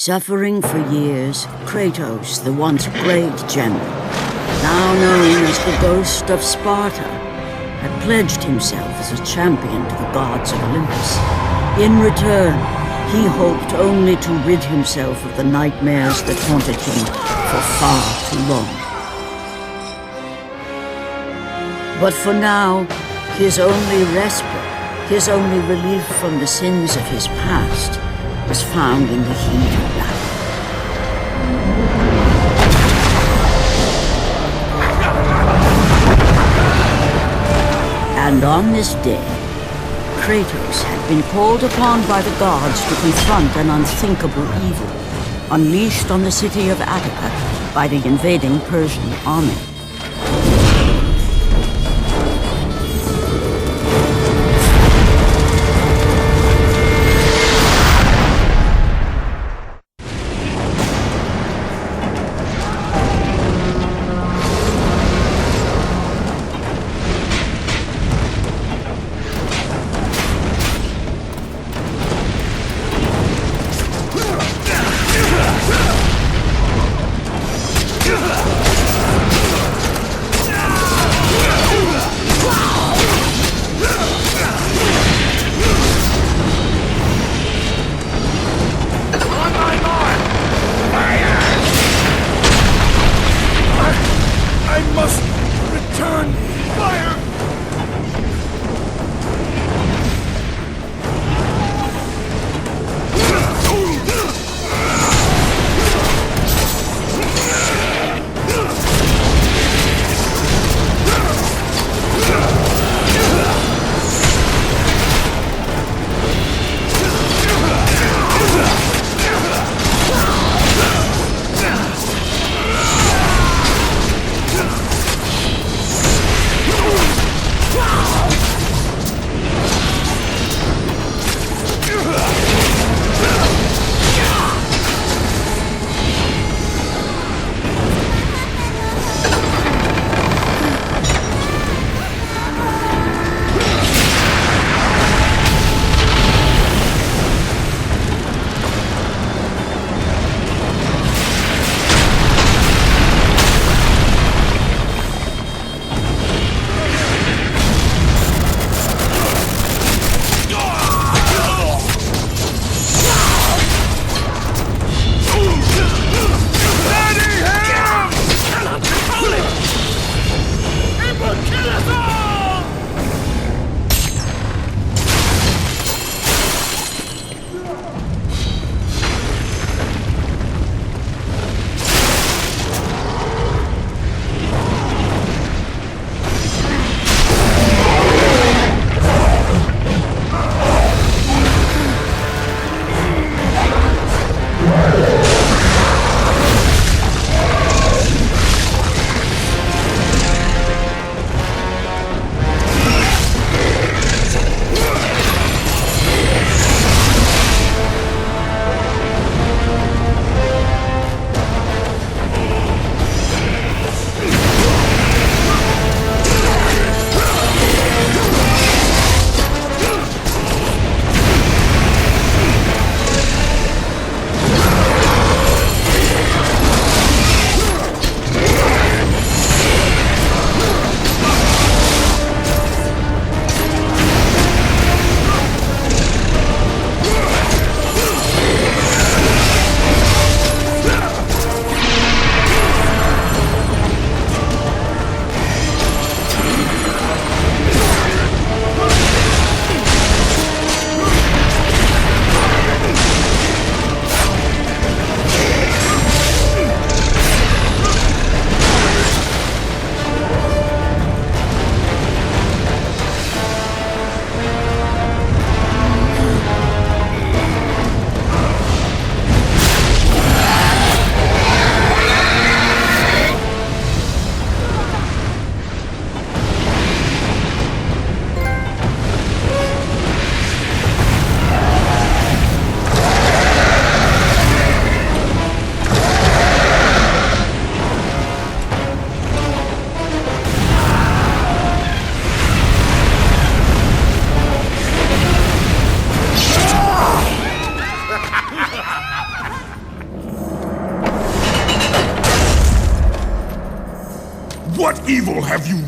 Suffering for years, Kratos, the once great general, now known as the Ghost of Sparta, had pledged himself as a champion to the gods of Olympus. In return, he hoped only to rid himself of the nightmares that haunted him for far too long. But for now, his only respite, his only relief from the sins of his past, was found in the heat of battle. And on this day, Kratos had been called upon by the gods to confront an unthinkable evil, unleashed on the city of Attica by the invading Persian army.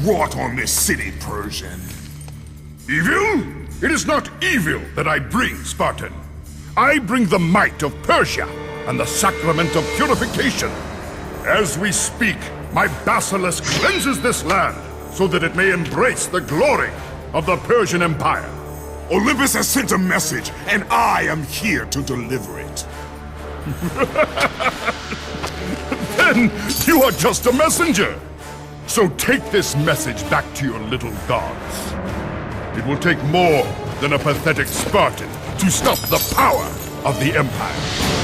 wrought on this city, Persian? Evil? It is not evil that I bring, Spartan. I bring the might of Persia and the sacrament of purification. As we speak, my basilisk cleanses this land so that it may embrace the glory of the Persian Empire. Olympus has sent a message, and I am here to deliver it. Then you are just a messenger. So take this message back to your little gods. It will take more than a pathetic Spartan to stop the power of the Empire.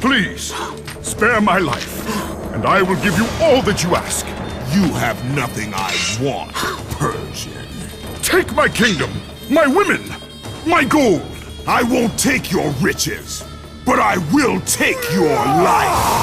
Please, spare my life, and I will give you all that you ask. You have nothing I want, Persian. Take my kingdom, my women, my gold. I won't take your riches, but I will take your life.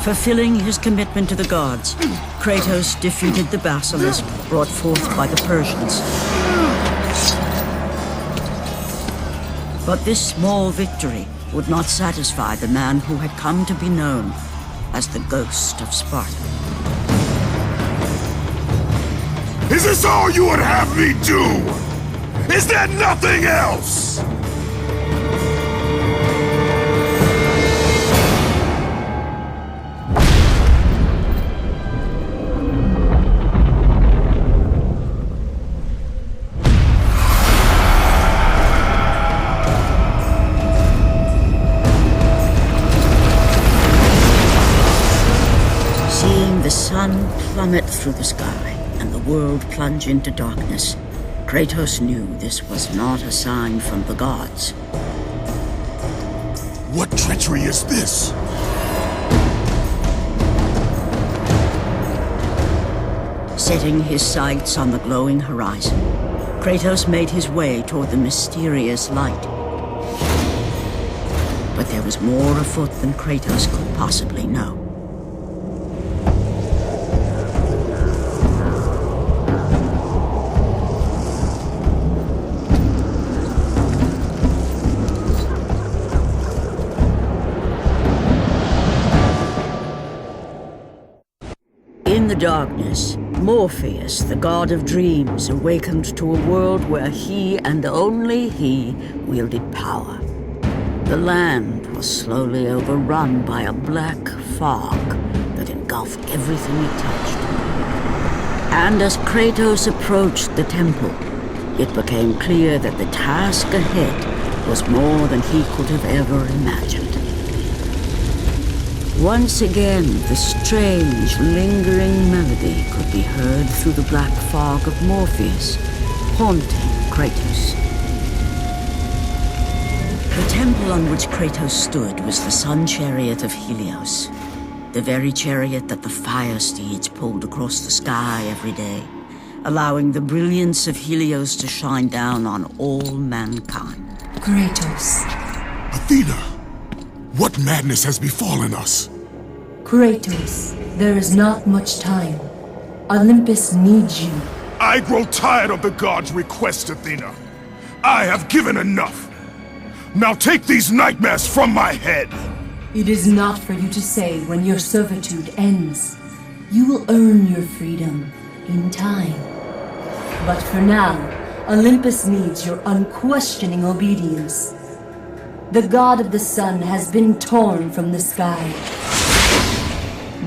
Fulfilling his commitment to the gods, Kratos defeated the basilisk brought forth by the Persians. But this small victory would not satisfy the man who had come to be known as the Ghost of Sparta. Is this all you would have me do? Is there nothing else? Seeing the sun plummet through the sky and the world plunge into darkness, Kratos knew this was not a sign from the gods. What treachery is this? Setting his sights on the glowing horizon, Kratos made his way toward the mysterious light. But there was more afoot than Kratos could possibly know. In the darkness, Morpheus, the god of dreams, awakened to a world where he and only he wielded power. The land was slowly overrun by a black fog that engulfed everything it touched. And as Kratos approached the temple, it became clear that the task ahead was more than he could have ever imagined. Once again, the strange, lingering melody could be heard through the black fog of Morpheus, haunting Kratos. The temple on which Kratos stood was the sun chariot of Helios, the very chariot that the fire steeds pulled across the sky every day, allowing the brilliance of Helios to shine down on all mankind. Kratos. Athena! What madness has befallen us? Kratos, there is not much time. Olympus needs you. I grow tired of the gods' requests, Athena. I have given enough. Now take these nightmares from my head. It is not for you to say when your servitude ends. You will earn your freedom in time. But for now, Olympus needs your unquestioning obedience. The god of the sun has been torn from the sky.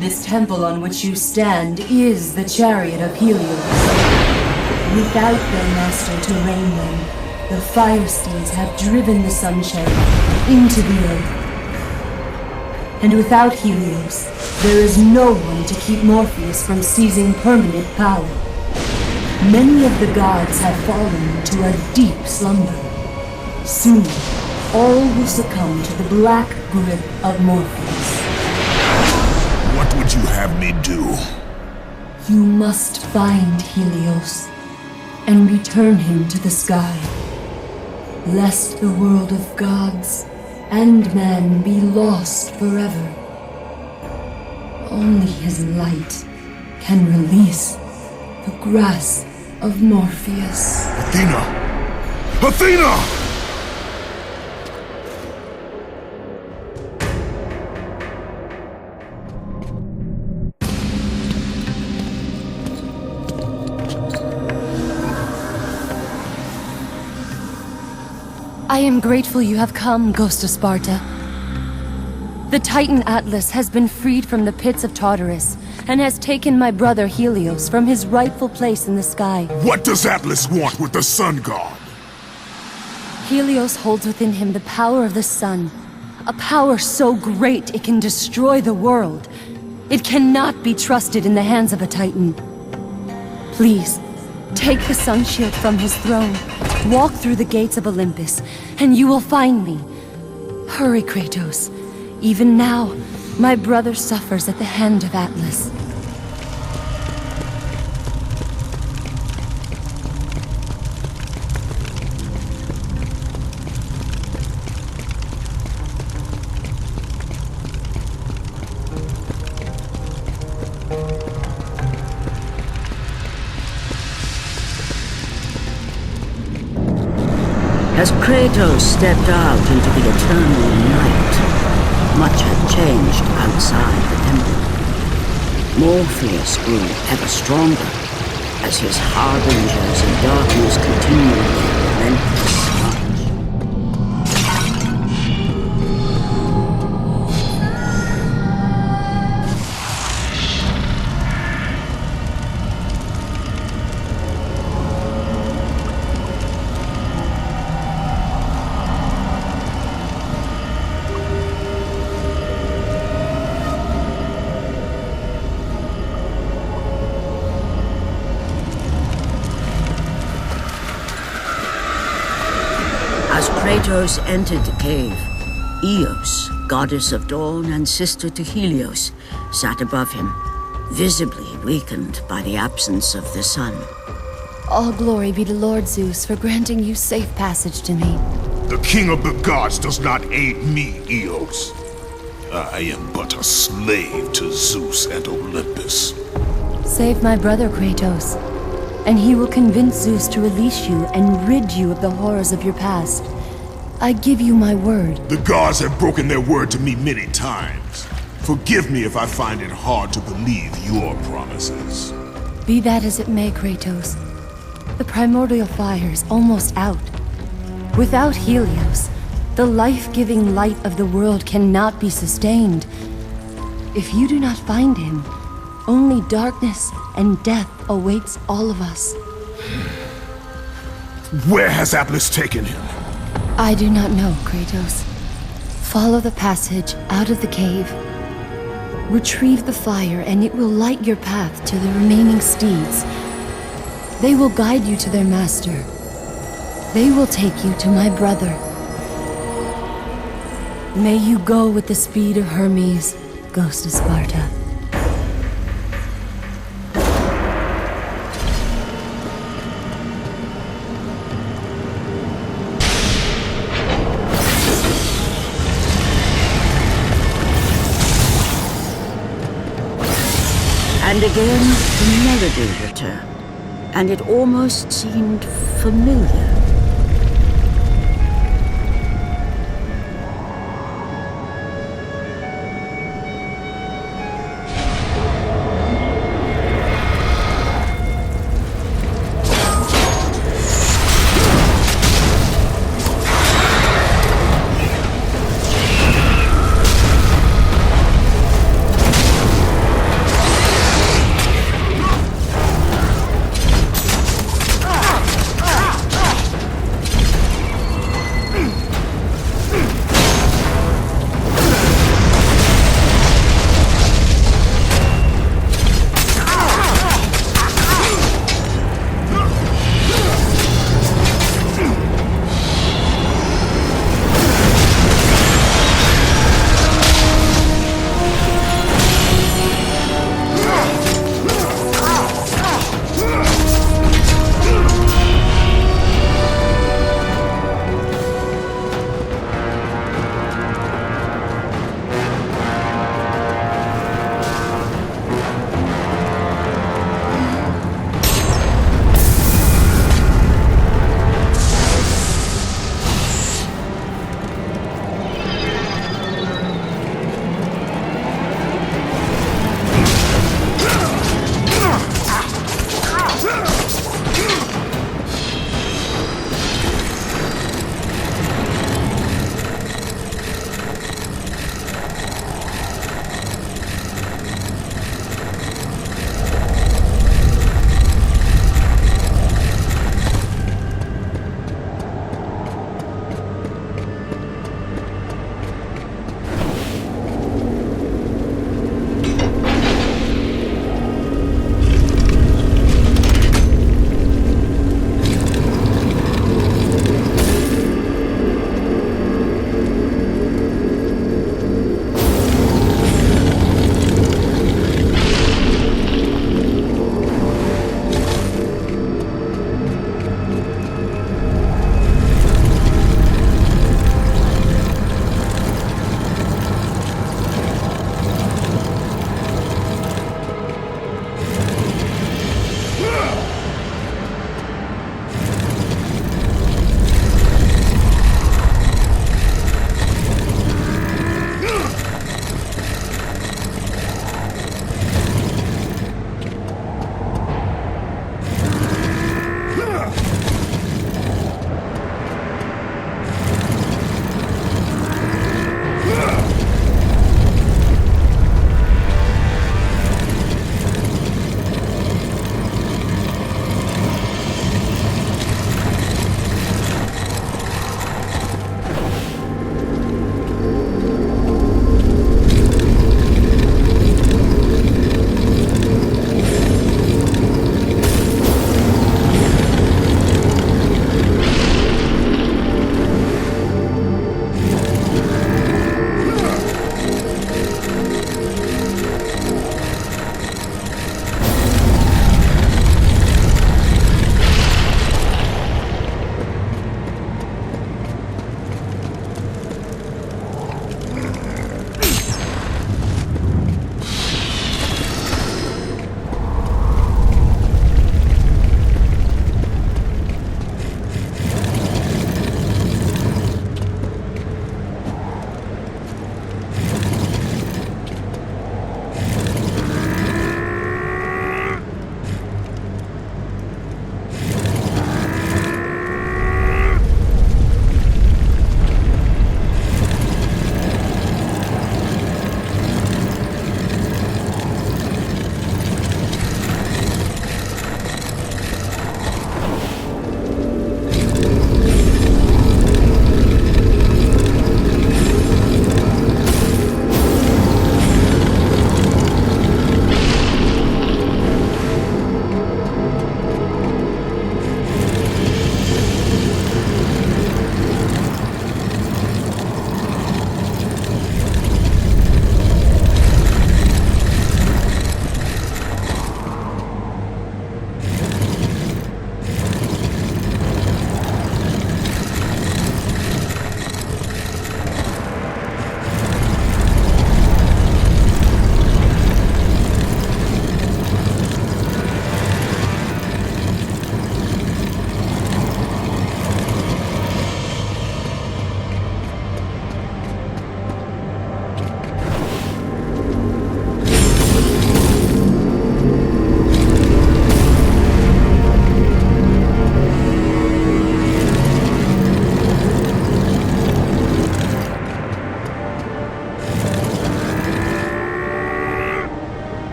This temple on which you stand is the chariot of Helios. Without their master to reign them, the fire steeds have driven the sun chariot into the earth. And without Helios, there is no one to keep Morpheus from seizing permanent power. Many of the gods have fallen to a deep slumber. Soon, all will succumb to the black grip of Morpheus. What would you have me do? You must find Helios and return him to the sky, lest the world of gods and man be lost forever. Only his light can release the grasp of Morpheus. Athena! Athena! I am grateful you have come, Ghost of Sparta. The Titan Atlas has been freed from the pits of Tartarus, and has taken my brother Helios from his rightful place in the sky. What does Atlas want with the sun god? Helios holds within him the power of the sun, a power so great it can destroy the world. It cannot be trusted in the hands of a Titan. Please, take the sun shield from his throne, walk through the gates of Olympus, and you will find me. Hurry, Kratos. Even now, my brother suffers at the hand of Atlas. Kratos stepped out into the eternal night, much had changed outside the temple. Morpheus grew ever stronger as his harbingers of darkness continued their relentless march. As Kratos entered the cave, Eos, goddess of dawn and sister to Helios, sat above him, visibly weakened by the absence of the sun. All glory be to Lord Zeus for granting you safe passage to me. The king of the gods does not aid me, Eos. I am but a slave to Zeus and Olympus. Save my brother Kratos, and he will convince Zeus to release you and rid you of the horrors of your past. I give you my word. The gods have broken their word to me many times. Forgive me if I find it hard to believe your promises. Be that as it may, Kratos. The primordial fire is almost out. Without Helios, the life-giving light of the world cannot be sustained. If you do not find him, only darkness and death awaits all of us. Where has Atlas taken him? I do not know, Kratos. Follow the passage out of the cave. Retrieve the fire and it will light your path to the remaining steeds. They will guide you to their master. They will take you to my brother. May you go with the speed of Hermes, Ghost of Sparta. And again, the melody returned, and it almost seemed familiar.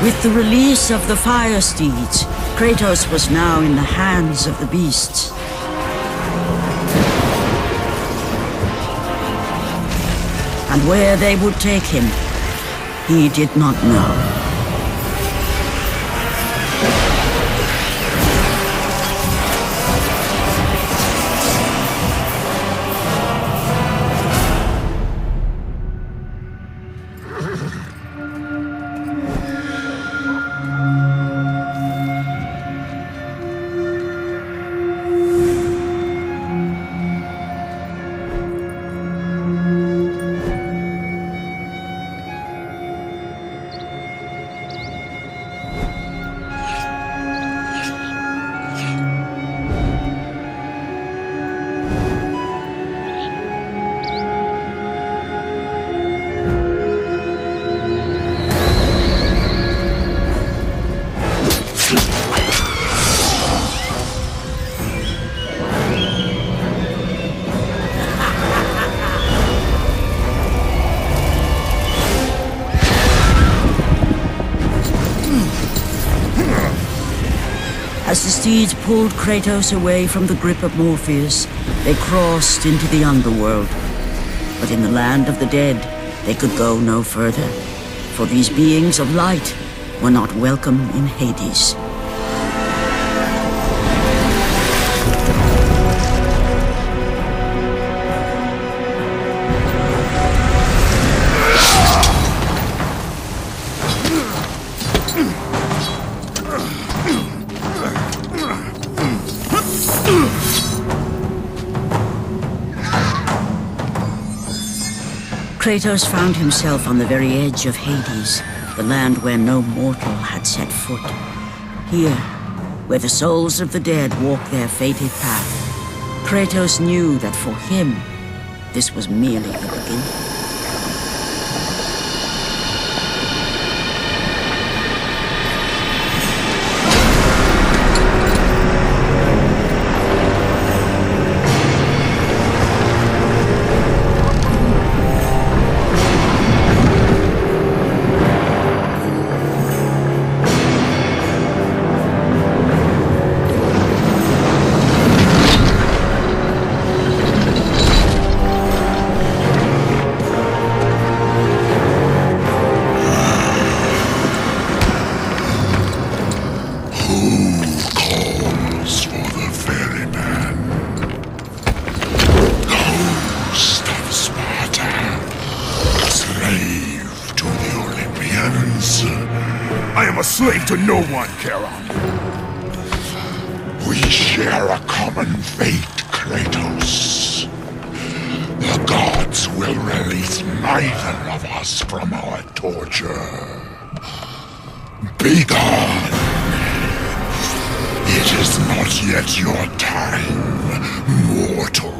With the release of the fire steeds, Kratos was now in the hands of the beasts. And where they would take him, he did not know. As the steeds pulled Kratos away from the grip of Morpheus, they crossed into the underworld. But in the land of the dead, they could go no further, for these beings of light were not welcome in Hades. Kratos found himself on the very edge of Hades, the land where no mortal had set foot. Here, where the souls of the dead walk their fated path, Kratos knew that for him, this was merely the beginning. I am a slave to no one, Charon. We share a common fate, Kratos. The gods will release neither of us from our torture. Be gone! It is not yet your time, mortal.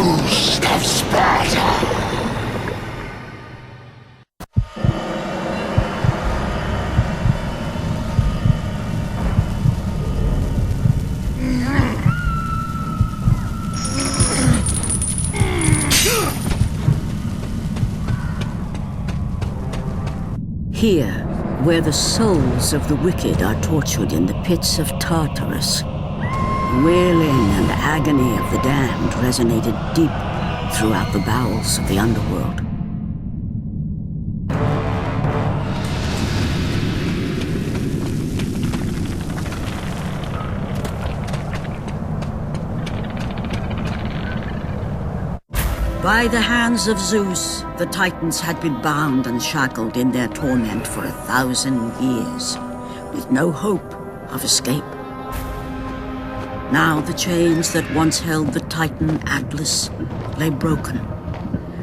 Ghost of Sparta! Here, where the souls of the wicked are tortured in the pits of Tartarus, the wailing and agony of the damned resonated deep throughout the bowels of the underworld. By the hands of Zeus, the Titans had been bound and shackled in their torment for 1,000 years, with no hope of escape. Now the chains that once held the Titan Atlas lay broken,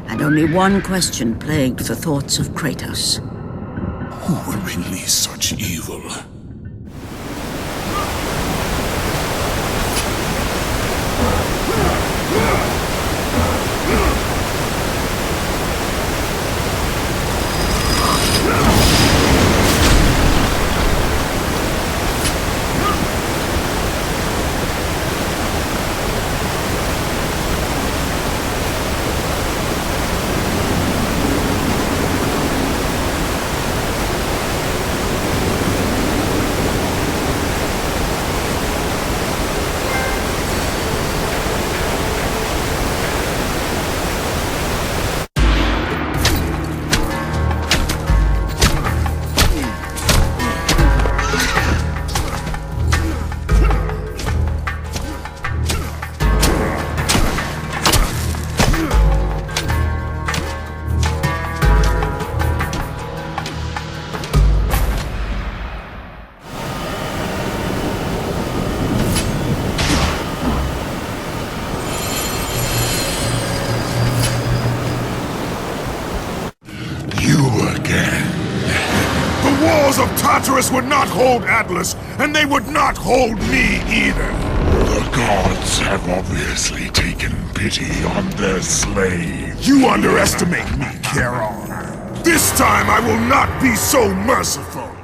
and only one question plagued the thoughts of Kratos. Who would release such evil? Of Tartarus would not hold Atlas, and they would not hold me either. The gods have obviously taken pity on their slave. You underestimate me, Charon. This time I will not be so merciful.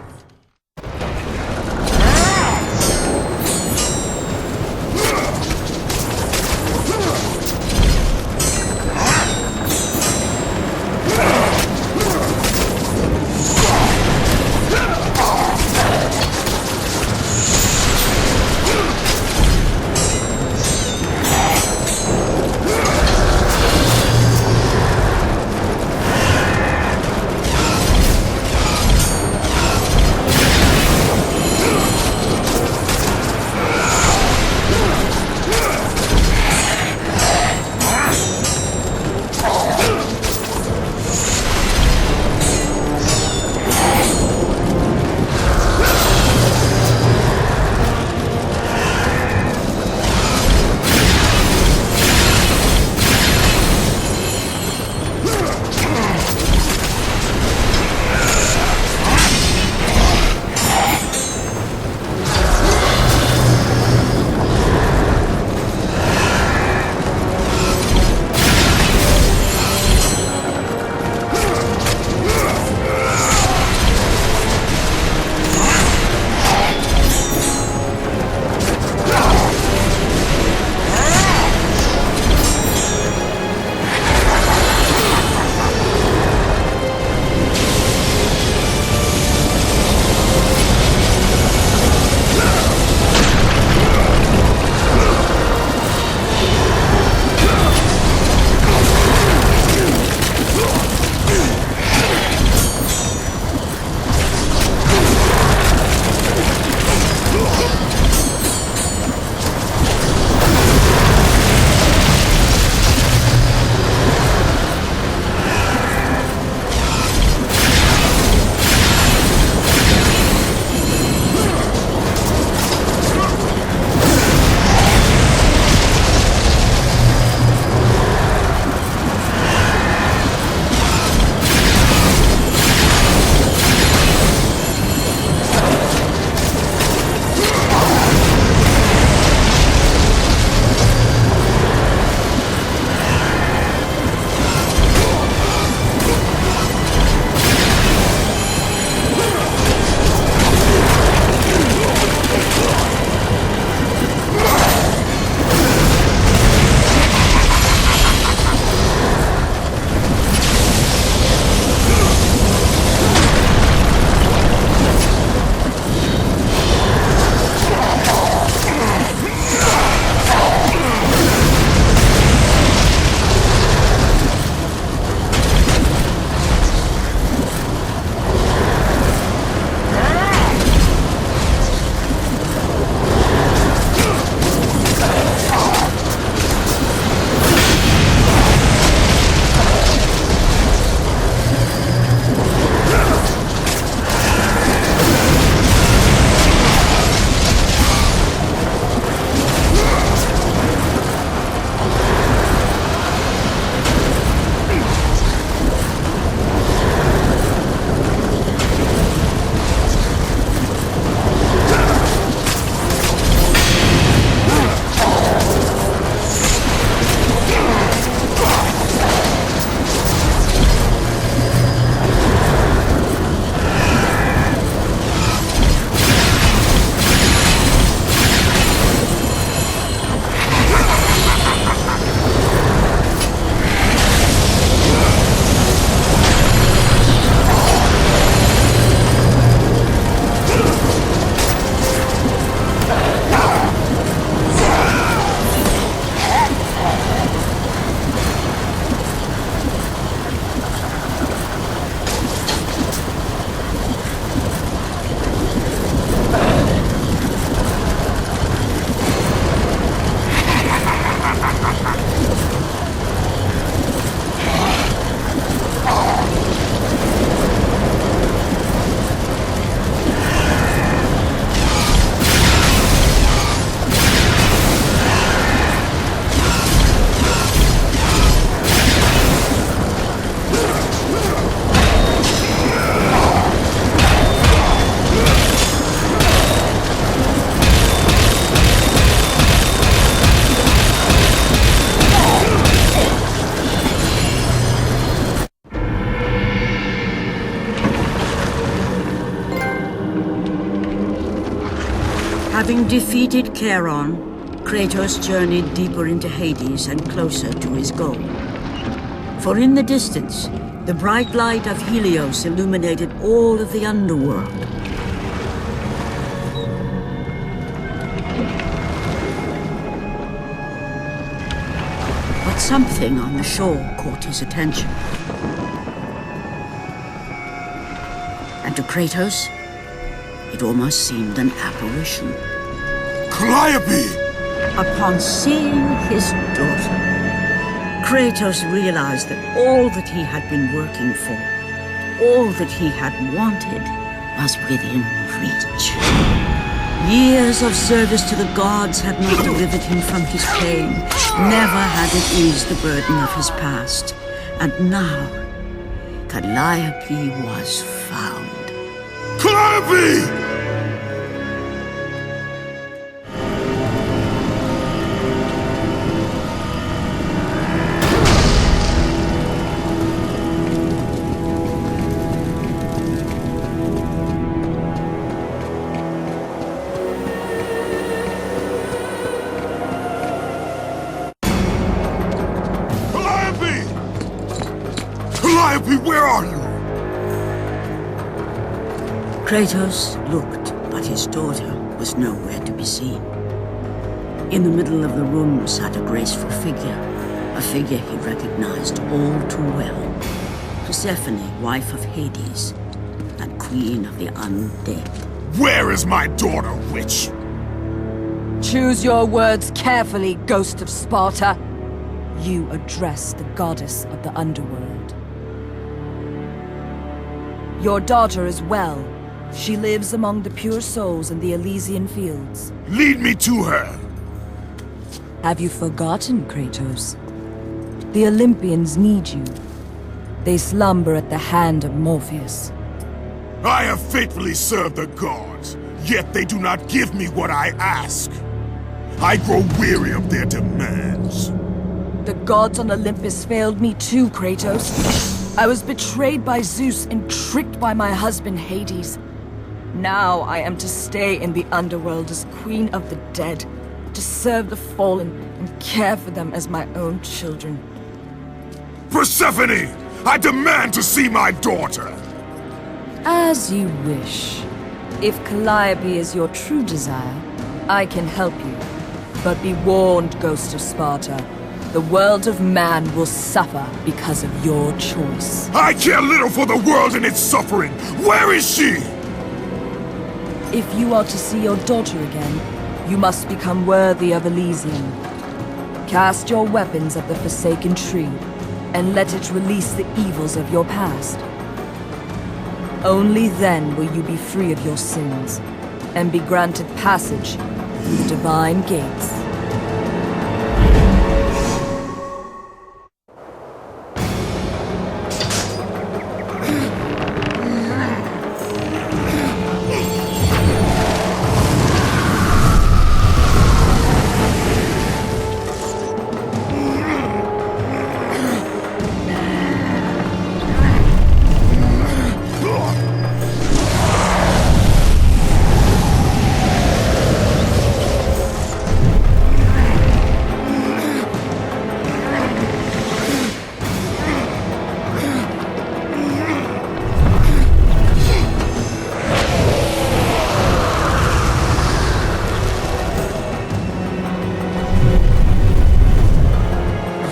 Having defeated Charon, Kratos journeyed deeper into Hades and closer to his goal. For in the distance, the bright light of Helios illuminated all of the underworld. But something on the shore caught his attention. And to Kratos, it almost seemed an apparition. Calliope! Upon seeing his daughter, Kratos realized that all that he had been working for, all that he had wanted, was within reach. Years of service to the gods had not delivered him from his pain, never had it eased the burden of his past. And now, Calliope was found. Calliope! Calliope, where are you? Kratos looked, but his daughter was nowhere to be seen. In the middle of the room sat a graceful figure, a figure he recognized all too well. Persephone, wife of Hades, and queen of the undead. Where is my daughter, witch? Choose your words carefully, Ghost of Sparta. You address the goddess of the underworld. Your daughter is well. She lives among the pure souls in the Elysian fields. Lead me to her! Have you forgotten, Kratos? The Olympians need you. They slumber at the hand of Morpheus. I have faithfully served the gods, yet they do not give me what I ask. I grow weary of their demands. The gods on Olympus failed me too, Kratos. I was betrayed by Zeus and tricked by my husband Hades. Now I am to stay in the underworld as Queen of the Dead, to serve the fallen and care for them as my own children. Persephone! I demand to see my daughter! As you wish. If Calliope is your true desire, I can help you. But be warned, Ghost of Sparta. The world of man will suffer because of your choice. I care little for the world and its suffering! Where is she? If you are to see your daughter again, you must become worthy of Elysium. Cast your weapons at the Forsaken Tree, and let it release the evils of your past. Only then will you be free of your sins, and be granted passage through the divine gates.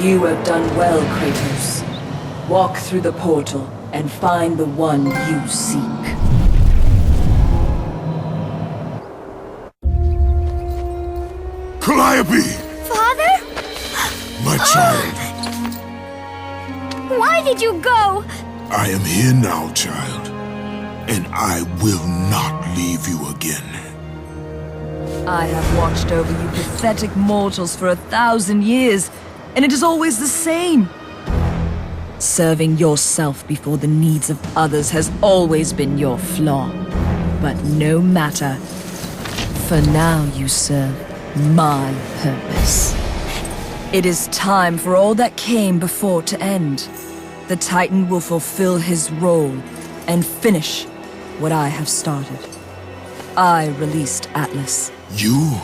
You have done well, Kratos. Walk through the portal and find the one you seek. Calliope! Father? My child. Why did you go? I am here now, child. And I will not leave you again. I have watched over you pathetic mortals for 1,000 years, and it is always the same. Serving yourself before the needs of others has always been your flaw. But no matter. For now you serve my purpose. It is time for all that came before to end. The Titan will fulfill his role and finish what I have started. I released Atlas. You?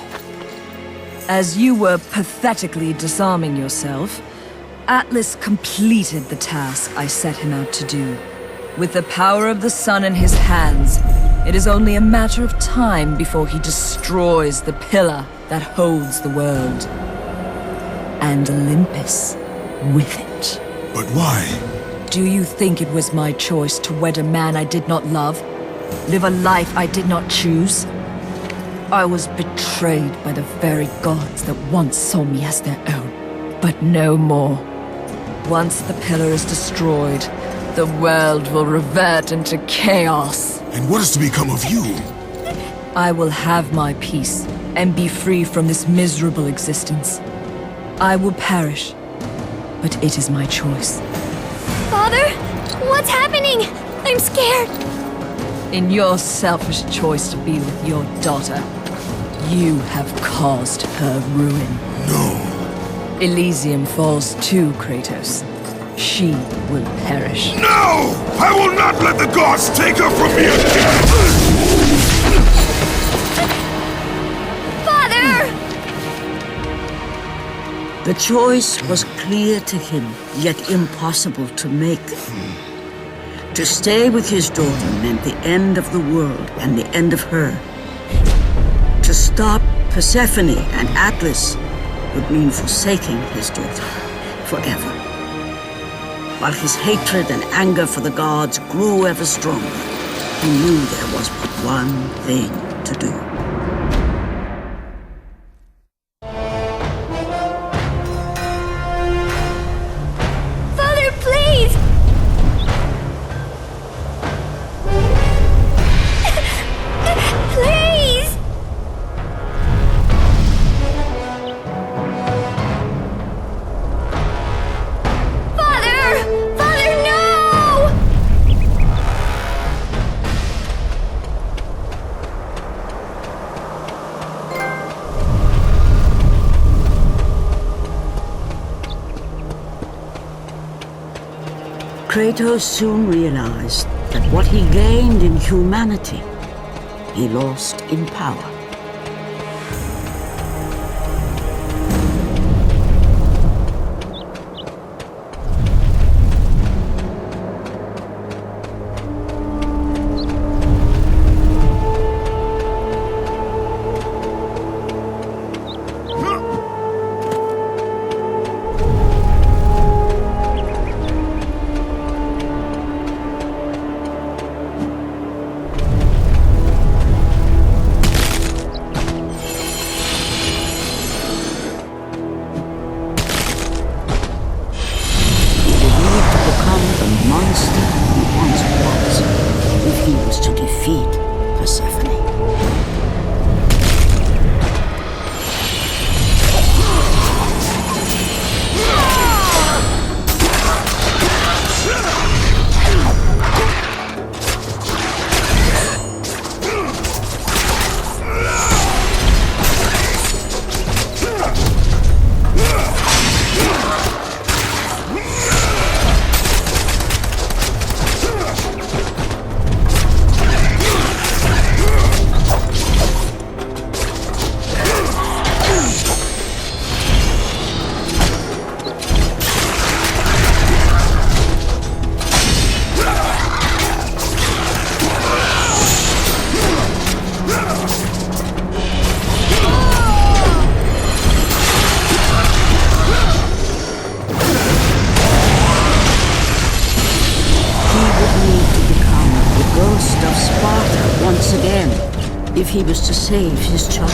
As you were pathetically disarming yourself, Atlas completed the task I set him out to do. With the power of the sun in his hands, it is only a matter of time before he destroys the pillar that holds the world. And Olympus with it. But why? Do you think it was my choice to wed a man I did not love? Live a life I did not choose? I was betrayed by the very gods that once saw me as their own, but no more. Once the pillar is destroyed, the world will revert into chaos. And what is to become of you? I will have my peace and be free from this miserable existence. I will perish, but it is my choice. Father, what's happening? I'm scared. In your selfish choice to be with your daughter, you have caused her ruin. No. Elysium falls too, Kratos. She will perish. No! I will not let the gods take her from me again! Father! The choice was clear to him, yet impossible to make. To stay with his daughter meant the end of the world and the end of her. To stop Persephone and Atlas would mean forsaking his daughter forever. While his hatred and anger for the gods grew ever stronger, he knew there was but one thing to do. Father, please! Please! Father! Father, no! Kratos soon realized that what he gained in humanity, he lost in power. If he was to save his child.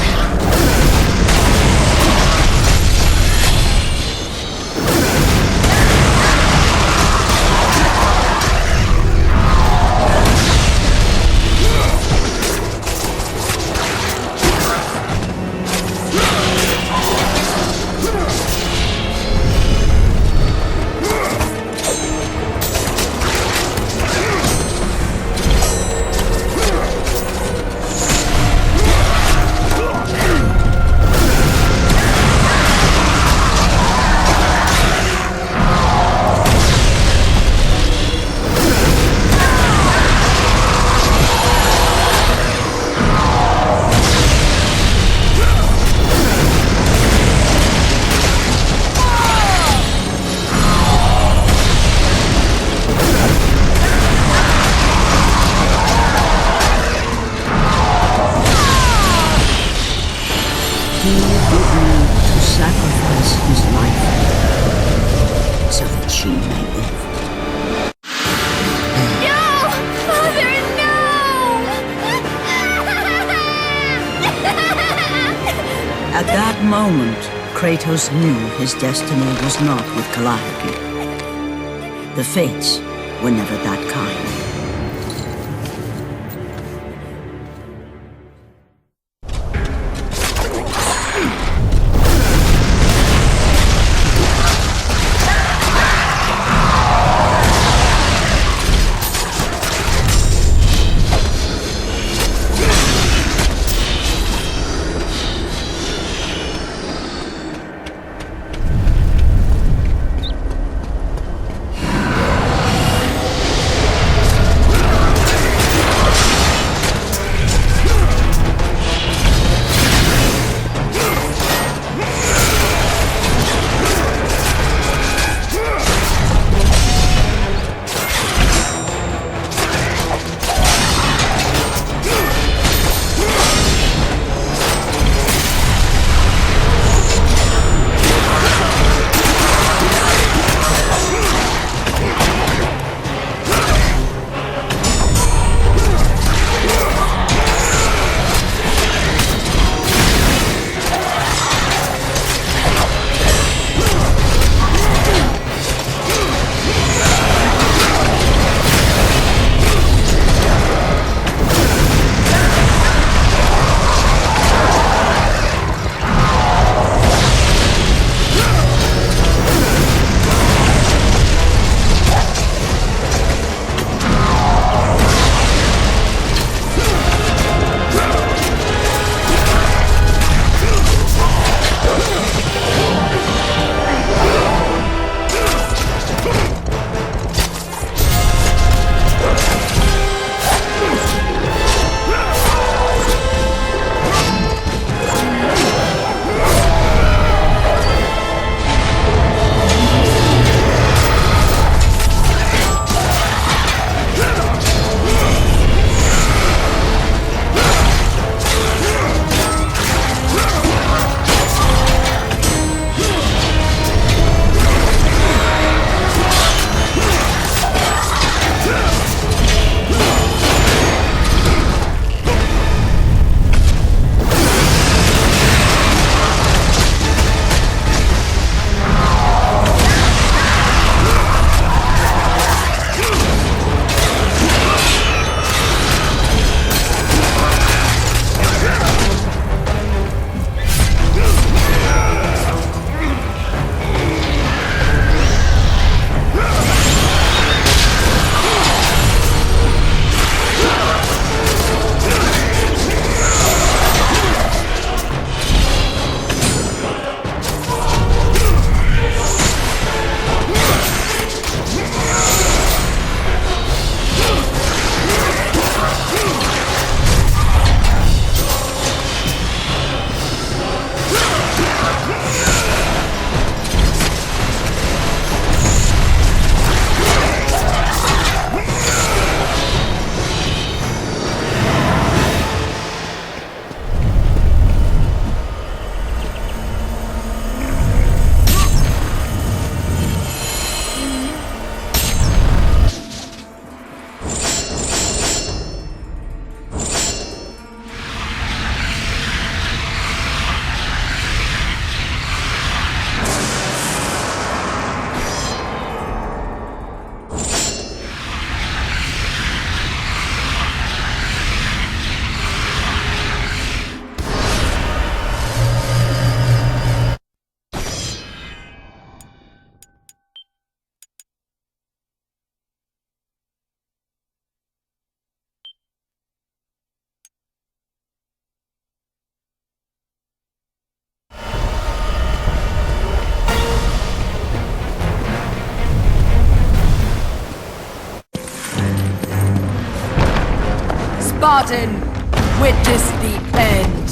sacrifice his life so that she may live. No! Father, no! At that moment, Kratos knew his destiny was not with Calliope. The fates were never that kind. Spartan, witness the end.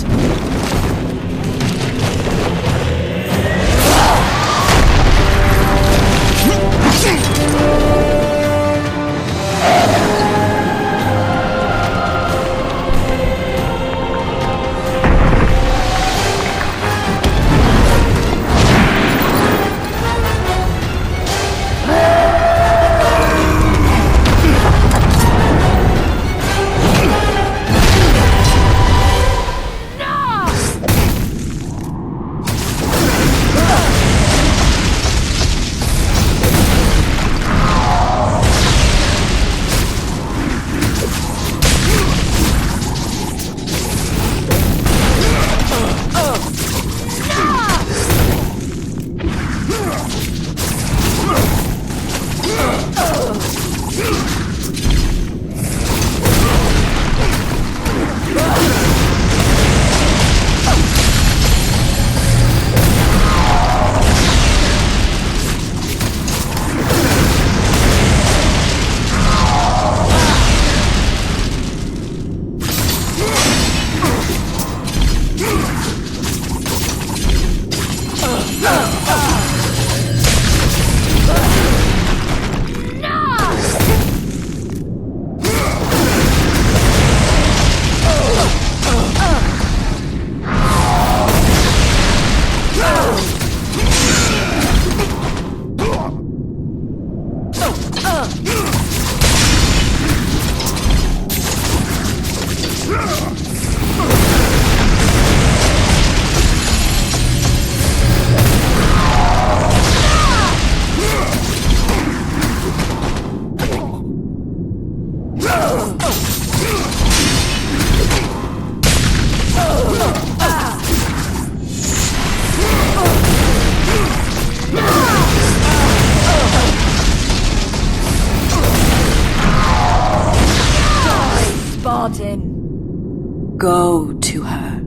Spartan! Go to her.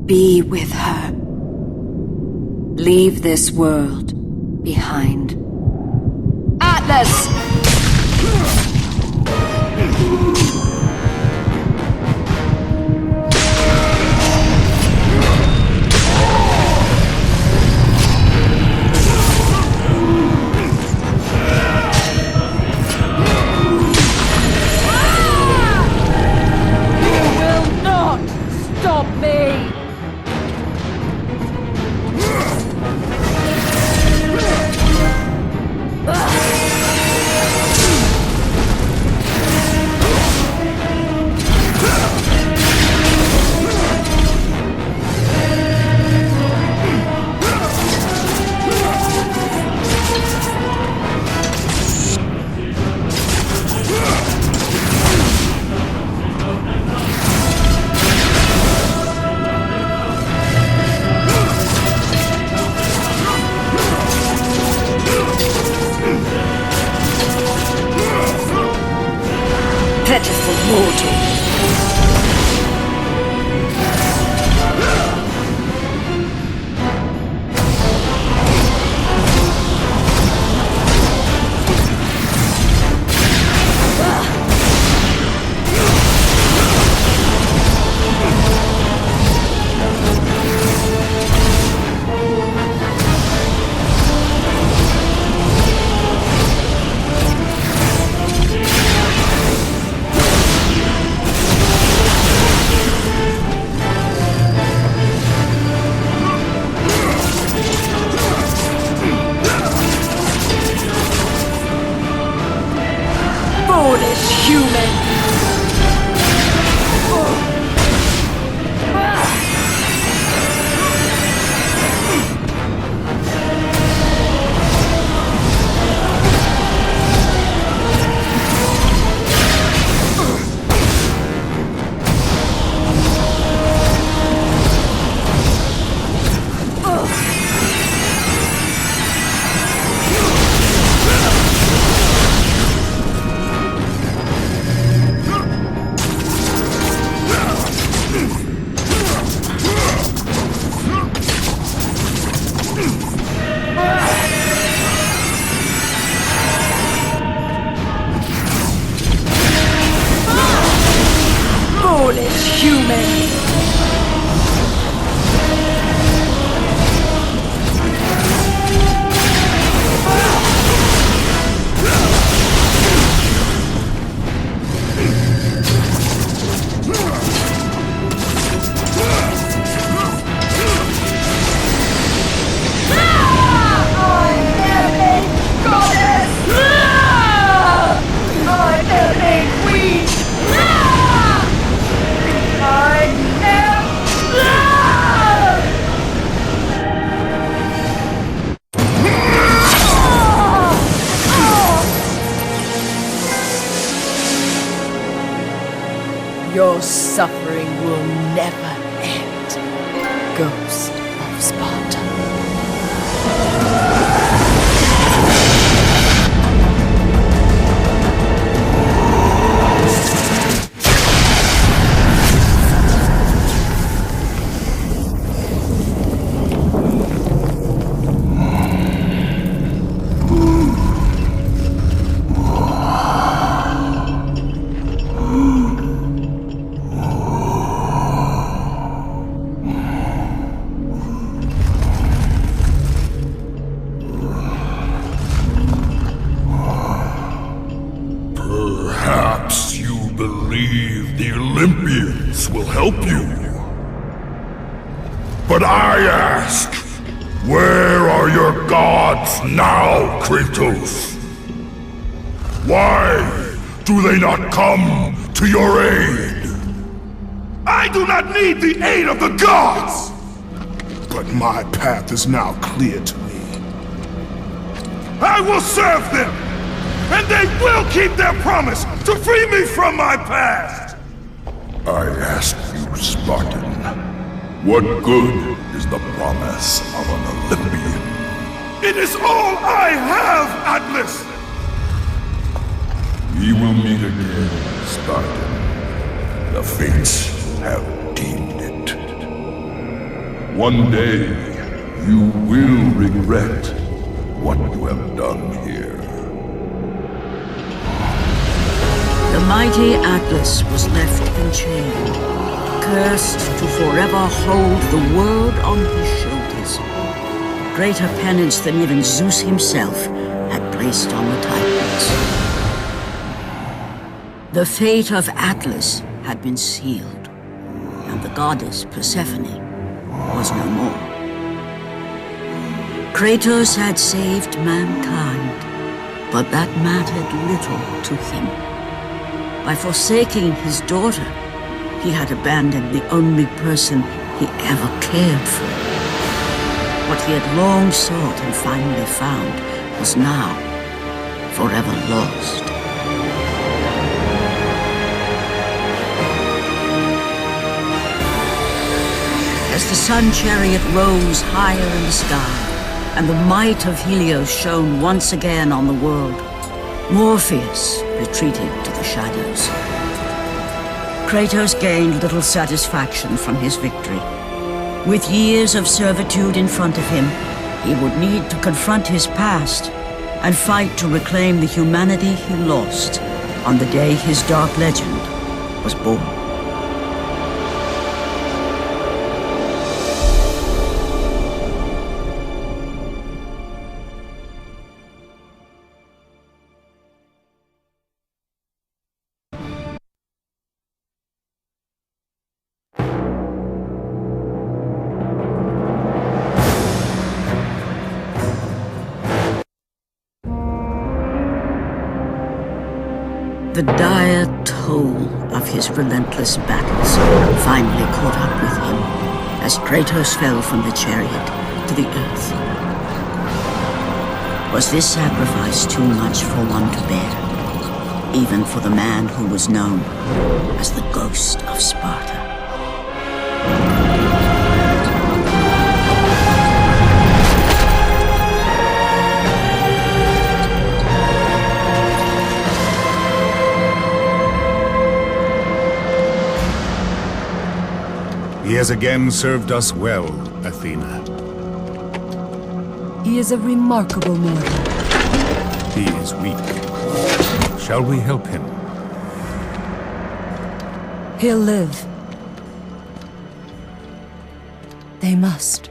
Be with her. Leave this world behind. Atlas! Pitiful mortal. Foolish human! Your suffering will never end, Ghost of Sparta. Perhaps you believe the Olympians will help you. But I ask, where are your gods now, Kratos? Why do they not come to your aid? I do not need the aid of the gods! But my path is now clear to me. I will serve them! And they will keep their promise to free me from my past! I ask you, Spartan, what good is the promise of an Olympian? It is all I have, Atlas! We will meet again, Spartan. The fates have deemed it. One day, you will regret what you have done here. The mighty Atlas was left enchained, cursed to forever hold the world on his shoulders. Greater penance than even Zeus himself had placed on the Titans. The fate of Atlas had been sealed, and the goddess Persephone was no more. Kratos had saved mankind, but that mattered little to him. By forsaking his daughter, he had abandoned the only person he ever cared for. What he had long sought and finally found was now forever lost. As the sun chariot rose higher in the sky, and the might of Helios shone once again on the world, Morpheus retreated to the shadows. Kratos gained little satisfaction from his victory. With years of servitude in front of him, he would need to confront his past and fight to reclaim the humanity he lost on the day his dark legend was born. The dire toll of his relentless battles finally caught up with him as Kratos fell from the chariot to the earth. Was this sacrifice too much for one to bear, even for the man who was known as the Ghost of Sparta? He has again served us well, Athena. He is a remarkable mortal. He is weak. Shall we help him? He'll live. They must.